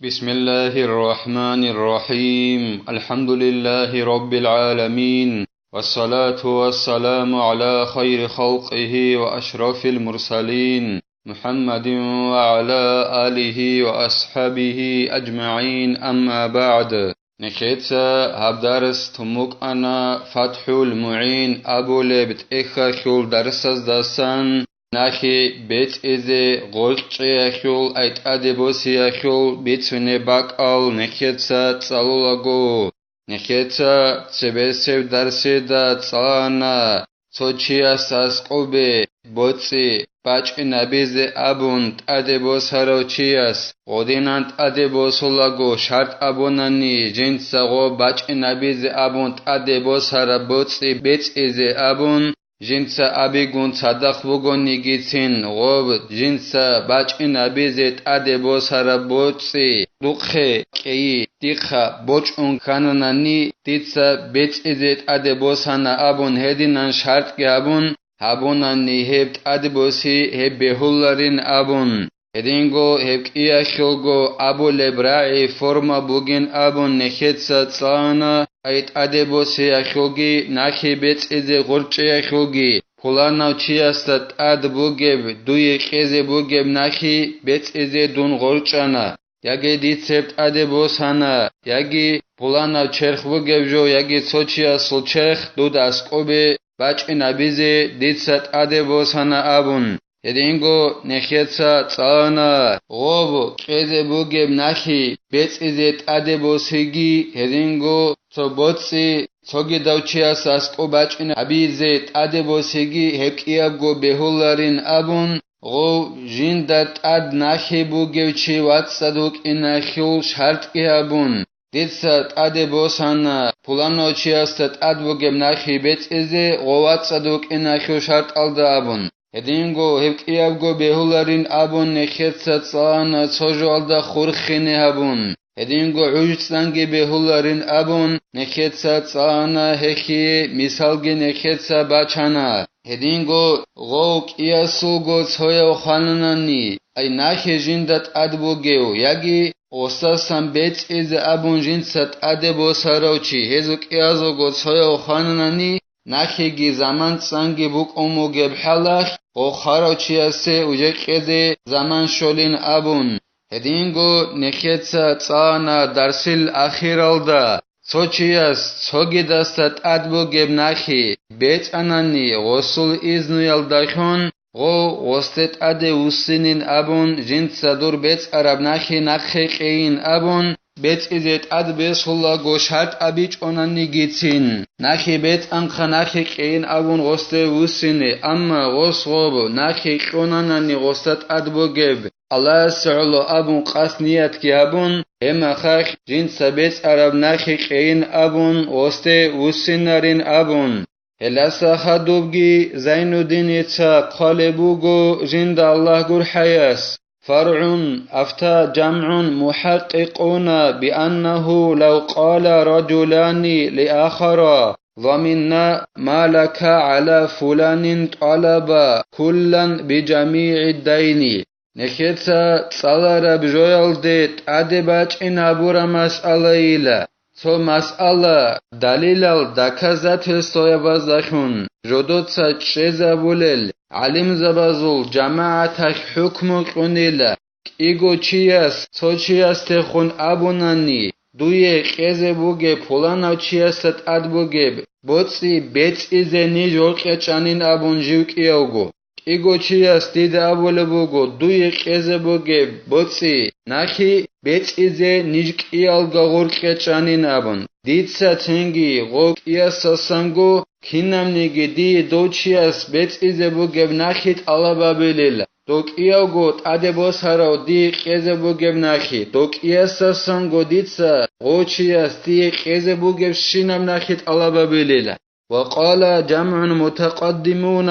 بسم الله الرحمن الرحيم الحمد لله رب العالمين والصلاة والسلام على خير خلقه وأشرف المرسلين محمد وعلى آله وأصحابه أجمعين أما بعد نخيتسا هبدارس تموك أنا فتح المعين أبو لبت إخا شول درسز داسان ناخي بيت إذي غلق يخول أيت أدبوس يخول بيتوني باقال نخيتسا تسالولاغو نخيتسا تسبسيب درسي دا تسالانا توچيا ساسقوبي بوتسي باچ نبيزي أبون أدبوس هروچياس غودينانت أدبوسولاغو شرط أبوناني جنسا غو باچ نبيزي أبون أدبوس هربوتسي بيت إذي أبون جنسا أبيغون صدق بغوني گيتين غوب جنسا باچين أبيزت أدبو سربوتسي دوخي كي تيخا بوچون خانناني تيتسا بيت إزت أدبو سانا أبون هدينان شرط گابون هابوناني هبت أدبوسي هب بهولارين أبون هدينغو هب كيا شلغو أبو لبراعي فورما بوغين أبون نخيتسا تسانا أيت أدبوسي أخوغي ناخي بيت إزي غرچي أخوغي پولاناو چياستت أد بوغيب دوي خيزي بوغيب ناخي بيت إزي دون غرچانا ياگي ديتسبت أدبوسانا ياگي پولاناو چرخ بوغيب جو ياگي څوچيا سل چرخ دود اسقوبي باچ نبيزي ديتست أدبوسانا أبون هدينغو نخيتسا تسانا غوب خيزي بوغيب ناخي بيت إزيت أدبوسيگي هدينغو توبوتسي توگي دوچياس اسقوباچن أبيزيت أدبوسيگي هكيابغو بهولارين أبون غو جيندت أد ناخي بوغيب چي واتسادوك إناخيول شرط أبون ديتسات أدبوسانا پولانو چياستت أد بوغيب ناخي بيت إزي غو واتسادوك إناخيول شرط ألدا أبون هدينغو هبكيابغو بهولارين أبون نخيتسا تسانا تسوجو ألدا خورخيني أبون هدينغو عجتسانگي بهولارين أبون نخيتسا تسانا هكي مثالگي نخيتسا باچانا هدينغو غوك إياسوغو تسويو خانناني أي ناخي جندت أدبوغيو ياگي اوستاسان بيت إز أبون جنسات أدبو ساروچي هزوك إيازوغو تسويو خانناني ناخيگي زمان تسانگي بوك أموغي بحلاخ او خاروچياسي وجقيدي زمان شولين أبون هدينغو نخيتسا تسانا درسل أخيرالدا څوچياس څوگي دستت أدبوغيب ناخي بيت أناني غسل إذنو يالداخون غو غستت أدي وسنين أبون جنسا دور بيت عرب ناخي ناخي قين أبون بيت إزيت أد بيس هلا غوشات أبيج أناني گيتين ناخي بيت أنخا ناخي قين أبون غستي وسني أما غس غوب ناخي قوناناني غستت أدبوغيب الله سعلو أبون قاس نيات كي أبون هما خاخ جنسا بيت عرب ناخي قين أبون غستي وسنارين أبون هلاسا خدوبگي زين الدين يتسا قالبوغو جند الله قر حياس فرع أفتى جمع محققون بأنه لو قال رجلان لآخر ضمنا ما لك على فلان طلب كلا بجميع الدين نخيتسا تصالر بجويل ديت أدباج إنابور مسألة إلا تو مسألة دليل دكازات السوية زخون جدوتسا تشيزابولل علم زبازول جماعتك حكم قنيلة إيغو چياس تو چياس تخون أبوناني دوية خيزة بوغي پولاناو چياست أدبوغي بوتسي بيت إزي نيجوك يچانين أبون جيوك إيوغو إيغو چياس ديد أبول بوغو دوية خيزة بوغي بوتسي ناخي بيت إزي نيجك إيالغا غورك يچانين أبون ديتسا تنگي غوك إياسا سانگو كينام نيجي دي دو چياس بيت إزي بوغي بناخيت ألابا بليل دوك إيوغو تأدبو سارو دي خيزة بوغي بناخي دوك إياسا سانگو ديتسا غو چياس دي خيزة بوغي بشينام ناخيت ألابا بليل وقال جمع متقدمون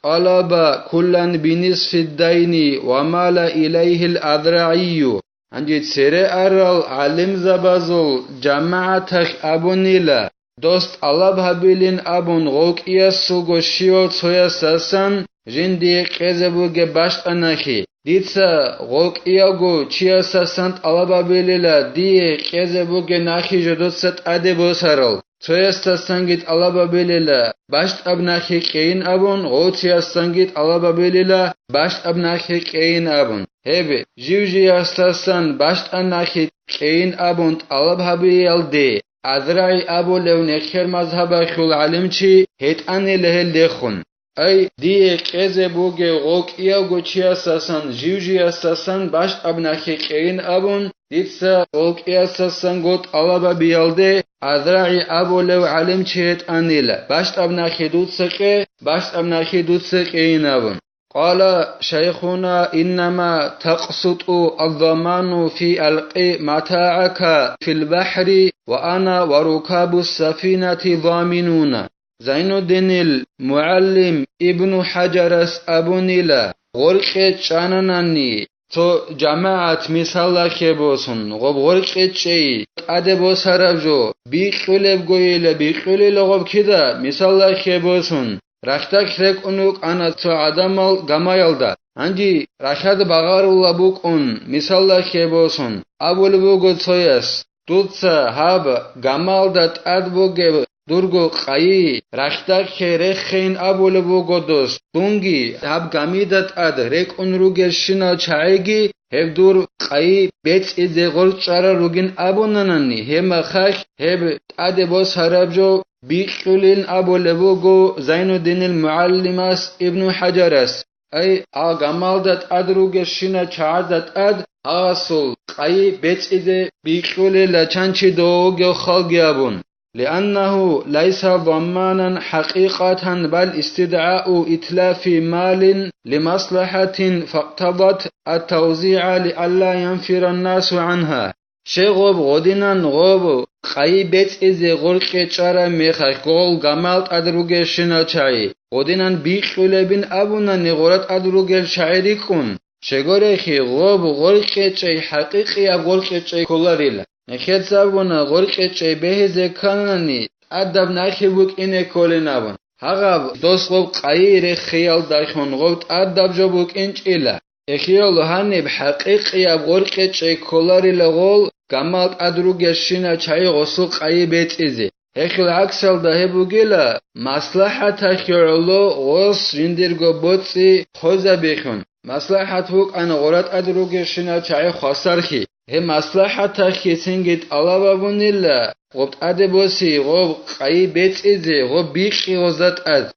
طلب كلا بنصف الدين ومال إليه الأذرعي عندي تسيري أرال علم زبازل جماعتك أبونيلا دوست الله هبيلين أبون غوك إياسوغو شيول تسويا ساسان جندي قيزبوغي باشت أناخي Ditsa gok iago chiasa sant alababilila die kezebuge nahi jodotsat adebosaral. Tsoyasta sangit alababilila basht abnahi kein abon gotsias sangit alababilila basht abnahi kein abon. Hebe jivjiastasan basht anahi kein abont alabhabialde. Adrai abo levne kher mazhaba khul alimchi het anelehel dekhun. Ay die kezebuge gok iago chiasasan jivjiastasan basht abnahi kein abon. Ditsa gok iasasan got alababialde. Adrai abo lev alimchi het anela. Basht abnahi dutsake basht abnahi dutsake inabon. قال شيخنا إنما تقسط الضمان في ألقي متاعك في البحر وأنا وركاب السفينة ضامنون. زين الدين المعلم ابن حجر أبو نيلا غرق شانناني تو جماعة مثال خبوسون غب غرق شيء أدبو سرابجو بيخلب قويل بيخلب غب كده مثال خبوسون رختك رك أنوك أنا تو عدمال جمايلدا عندي رخد بغارو لبوك مثال خبوسون أول بوجو تويس دوتسا هاب جمالدات أدبوجب درگو قایی رختک خیرخین أول بوجو دوست دونگی هاب جمیدات أد رك أن روجل شنا چایگی هب دور قایی بیت ایده غرق چرا روگین أبوننانی هم خاک هب أدبوس هربجو بيقولين أبو لبوغو زين الدين المعلماس ابن حجرس أي أغمالدت أدروغ الشنا چعدت أد أغسل أي بيت إذا بيقولي لچانچي دوغو خلقيابون لأنه ليس ضمانا حقيقة بل استدعاء إتلاف مال لمصلحة فاقتضت التوزيع لئلا ينفر الناس عنها شغب غدينان غب قایی بیت از غرق چرا میخای گل گمالت ادروگل شنا چای غدینان بیخوله بین ابونا نغورت ادروگل شایری کن شگوره خی غب غرق چای حقیقی اب غرق چای کلاریل نخیت زبونا غرق چای بهز کنانی ادب نخی بوک اینه کلی نبون هغب دوست غب قایی ری خیال دارخون غبت ادب جو بوک اینچ ایلا اخیال هنی بحقیقی اب غرق چای کلاریل غل گمالت ادروگل شنا چای غسل قایی بیت ازی هخل عکسل ده بوگیلا مصلحت خیالو غس جندرگو بوتسی خوزه بیخون مصلحت بوک ان غورت ادروگل شنا چای خسر خی هم مصلحت خی سنگیت علاوه بونیلا غبت ادبوسی غب قایی بیت ازی غب بیخی غزت اد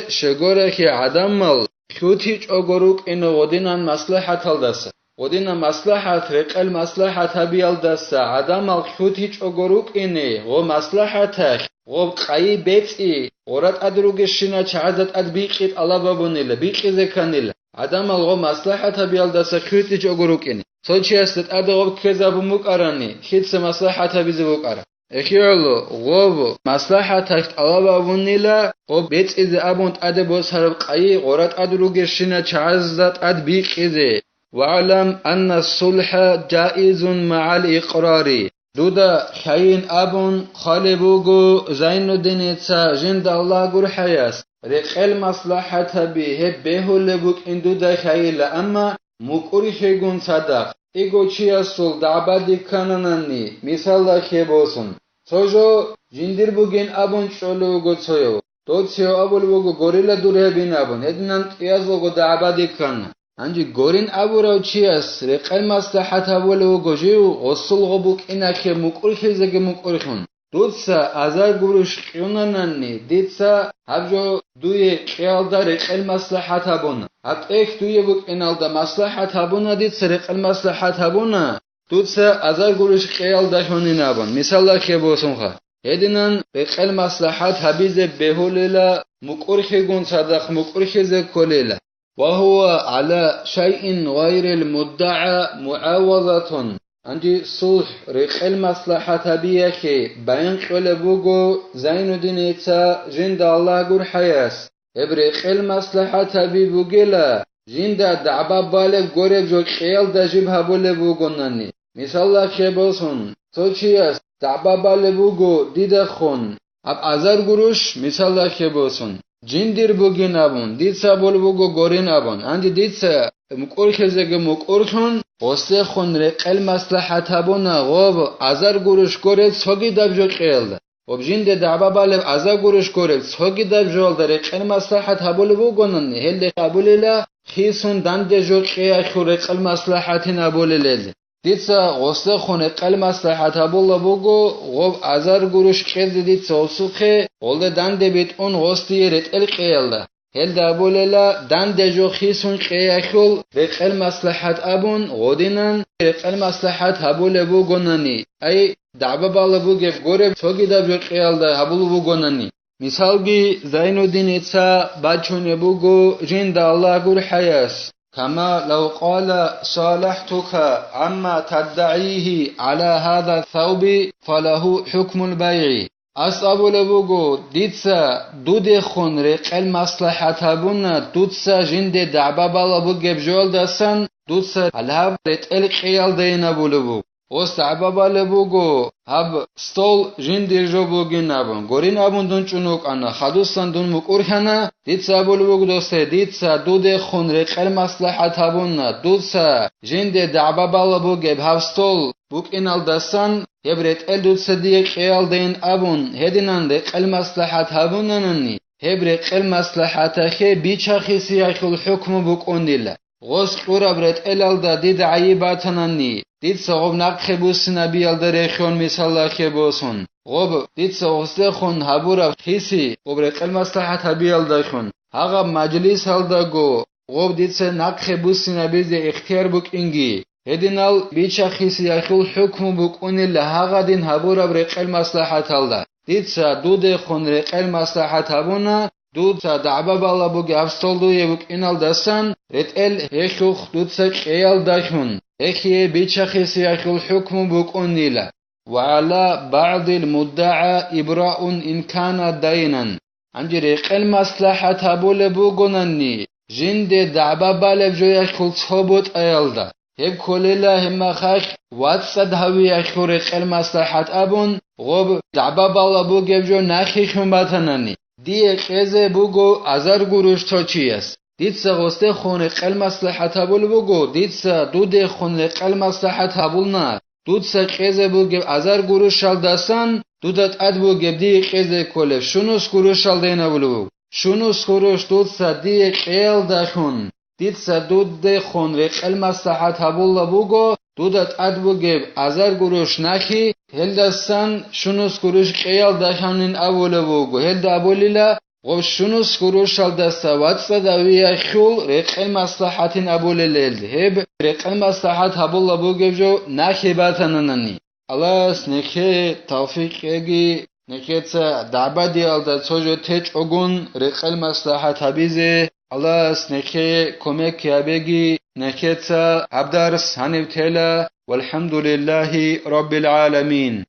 شگوره خی عدم مال خود هیچ اگروک این غدینان مصلحت هلدسه غدينا مصلحة رقل مصلحة بيال دسا عدم الخود هيچ اگروك إني غو مصلحتك غو قاي بيتي غورت أدروغ الشنا چعزت أد بيقيت الله بابونيلا بيقي زكانيلا عدم الغو مصلحة بيال دسا خود هيچ اگروك إني سوچي استت أد غو كذا بموك أراني خيتس مصلحة بيزبوك أران اخيالو غو مصلحتك الله بابونيلا غو بيت إذا أبونت أد بوس هرب قاي غورت أدروغ الشنا چعزت أد بيقي زي وعلم أن الصلح جائز مع الإقرار دودا خاين أبون خالبوغو زين الدنيا جند الله قر حياس رقل مصلحة به بهو لبوك إن دودا خايل أما مكوري خيغون صدق إيغو چيا سول دعبادي كاناناني مثال خيبوسون سوجو جندر بوغين أبون شولوغو تسويو دوتسيو أبول بوغو غوريلا دوره بين أبون إدنان إيازوغو دعبادي كان انجي گورين ابوراو چياس رقل مصلحت اولو گوجيو غسل غبوك اناخي مقرخي زگ مقرخون دوتسا ازار گروش قيوناناني ديتسا هبجو دوي قيال دا رقل مصلحت ابونا ات ايك دوي بوك انال دا مصلحت ابونا ديتسا رقل مصلحت ابونا دوتسا ازار گروش قيال دا شونين ابون مثال خيبوسونخا هدينان رقل مصلحت حبيز بهوليلا مقرخي گون صدق مقرخي زگ كوليلا وهو على شيء غير المدعى معاوضة عندي صلح ريق المصلحة بيخي بين قلبوغو زين دينيتا جند الله قر حياس ابريق المصلحة بيبوغيلا جند دعبا بالب قرب جو خيال دا جبها بولبوغو ناني مثال الله خيبوسون توچياس دعبا بالبوغو ديدا خون اب ازار قروش مثال الله خيبوسون جندر بوگین ابون دیتسا بول بوگو گورین ابون اندی دیتسا مقرخزگه مقرخون قصه خون رقل مصلحت ابون غوب ازر گروش گورد سوگی دبجو قیلد وب جند دعبا بالب ازر گروش گورد سوگی دبجو رقل مصلحت ابول بوگونن هل قبوللا خیسون دند جو قیا خو رقل مصلحت نبولل دیتسا قصه خون رقل مصلحت ابول بوگو غوب ازر گروش قیلد دیتسا وسوخه ولد دند بیت اون قصه رقل قیلد هل دابوللا دند جو خیسون قیا خو رقل مصلحت ابون غودینن رقل مصلحت ابول بوگوننی ای دعبا بالا بوگه گوره توگی دبجو قیلده هبولو بوگوننی مثالگی زینودین ایتسا بچونه بوگو جند الله گور حیاس كما لو قال صالحتك عما تدعيه على هذا الثوب فله حكم البيع أصابو لبوغو ديتسا دودي خون رقل مصلحة بونا دودسا جند دعبا بالا بوگه بجول دستن دودسا الهب رتقل قيال دينا بولبو وستعبا بالا بوگو هب ستول جندر جو بوگين نبون گورين ابون دون چونوك انا خدوستان دون مقورخنا ديتسا بولبوگ دوسته ديتسا دودي خون رقل مصلحة بونا دودسا جند دعبا بالا بوگه بهب ستول بوك انال دستان هبرت ال دودسا دي قيال دين ابون هدينان رقل مصلحة هبوننني هبرت قل مصلحة خي بيچا خيسي اخل حكم بوك اندلا غوز قورا برت الال دا ديد عيباتنني ديد سغوب نقخ بوس نبي الدريخون مثال خبوسون غوب ديد سغوستخون هبورا خيسي وبرت المصلحة هبي الدريخون هاغا مجلس هلداغو غوب ديد سه نقخ بوس نبي زي اختيار بوك انجي هدينال بيچا خيسي اخل حكم بوك انلا هاغا دين هبورا برت المصلحة هلدا ديد سه دود خون رق المصلحة هبونا دود سا دعبا بالا بوگه افستولدو یبوک اینال دستن رت ال هخوخ دود سا قیال داشون هخیه بیچا خیسی اخل حکم بوک اونیلا وعلى بعض المدعى إبراء إن كان دينا عندي رق المصلحة تابول بوغنني جند دعبا بالا بجويا كل صحبوت أيالدا هب كللا هم خاخ واتسد هوي اخو رق المصلحة أبون غوب دعبا بالا بوگه بجو نخيخون باتنني دی قزه بوگو ازر گروش تا چی است دیتسا غسته خون قل مصلحت بول بوگو دیتسا دود خون قل مصلحت بول نه دودسا قزه بوگو ازر گروش شال دستان دودت اد بوگو دی قزه کله شونوس گروش شال دینا بولو شونوس گروش دودسا دی قیل داشون دیتسا دود خون قل مصلحت بول بوگو دودت اد بوگو ازر گروش نخی هل دستان شونوس گروش قیل داشانین اوله بوگو هل دابولیلا غب شونوس گروش شال دستا واتسا داوی خول رقل مصلحتین ابوله لیل هب رقل مصلحت هبولا بوگو جو نخی باتنننی الله نخی توفیق اگی نخیتسا دعبا دیال دا چوجو تیچ اگون رقل مصلحت هبیزه الله نخی کمک یابگی نخیتسا عبدارس هنیو تیلا والحمد لله رب العالمين